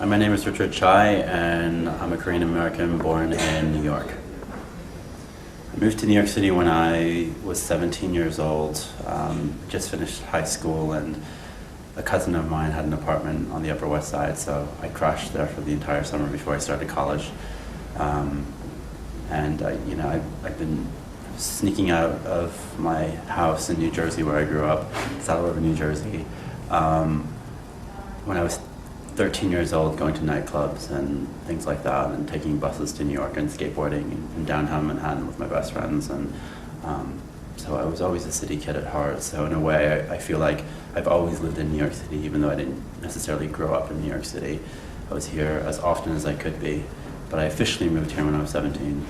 My name is Richard Chai, and I'm a Korean American born in New York. I moved to New York City when I was 17 years old, just finished high school, and a cousin of mine had an apartment on the Upper West Side, so I crashed there for the entire summer before I started college. I've been sneaking out of my house in New Jersey, where I grew up, Saddle River, New Jersey, when I was 13 years old, going to nightclubs and things like that, and taking buses to New York and skateboarding in downtown Manhattan with my best friends. And so I was always a city kid at heart. So in a way, I feel like I've always lived in New York City, even though I didn't necessarily grow up in New York City. I was here as often as I could be, but I officially moved here when I was 17.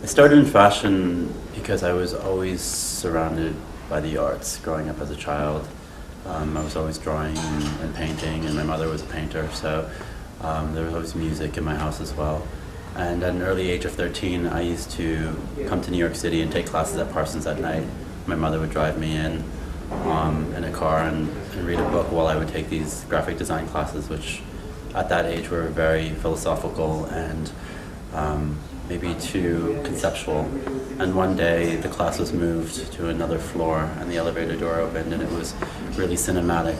I started in fashion because I was always surrounded by the arts growing up as a child. I was always drawing and painting, and my mother was a painter, so there was always music in my house as well. And at an early age of 13, I used to come to New York City and take classes at Parsons at night. My mother would drive me in a car and read a book while I would take these graphic design classes, which at that age were very philosophical and maybe too conceptual. And one day the class was moved to another floor and the elevator door opened, and it was really cinematic.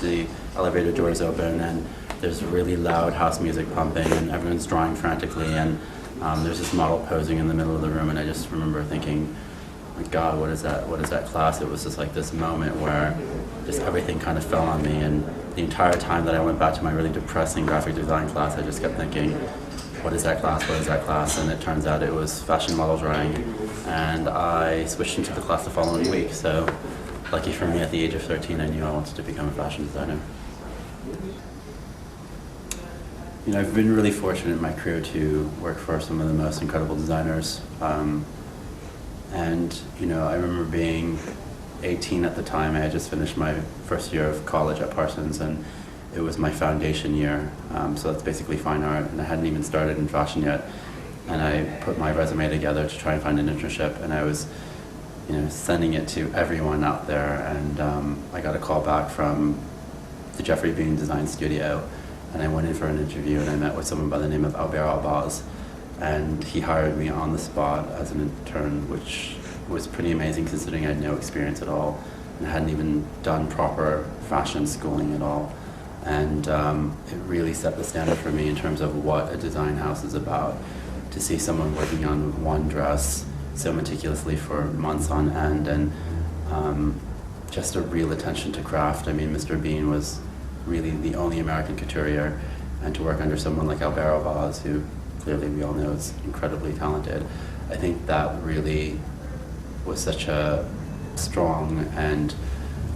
The elevator doors open and there's really loud house music pumping and everyone's drawing frantically, and there's this model posing in the middle of the room, and I just remember thinking, my God, what is that class? It was just like this moment where just everything kind of fell on me, and the entire time that I went back to my really depressing graphic design class, I just kept thinking, what is that class? What is that class? And it turns out it was fashion model drawing, and I switched into the class the following week. So lucky for me, at the age of 13, I knew I wanted to become a fashion designer. I've been really fortunate in my career to work for some of the most incredible designers. I remember being 18 at the time. I had just finished my first year of college at Parsons, and it was my foundation year, so that's basically fine art, and I hadn't even started in fashion yet. And I put my resume together to try and find an internship, and I was, sending it to everyone out there, and I got a call back from the Jeffrey Bean Design Studio, and I went in for an interview, and I met with someone by the name of Albert Albaz, and he hired me on the spot as an intern, which was pretty amazing considering I had no experience at all, and I hadn't even done proper fashion schooling at all. And it really set the standard for me in terms of what a design house is about. To see someone working on one dress so meticulously for months on end, and just a real attention to craft. I mean, Mr. Bean was really the only American couturier, and to work under someone like Albert Albaz, who clearly we all know is incredibly talented, I think that really was such a strong, and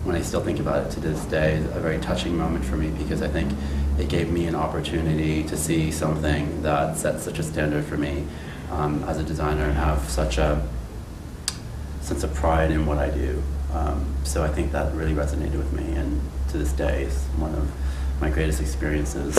when I still think about it to this day, a very touching moment for me, because I think it gave me an opportunity to see something that sets such a standard for me as a designer, and have such a sense of pride in what I do. So I think that really resonated with me, and to this day is one of my greatest experiences.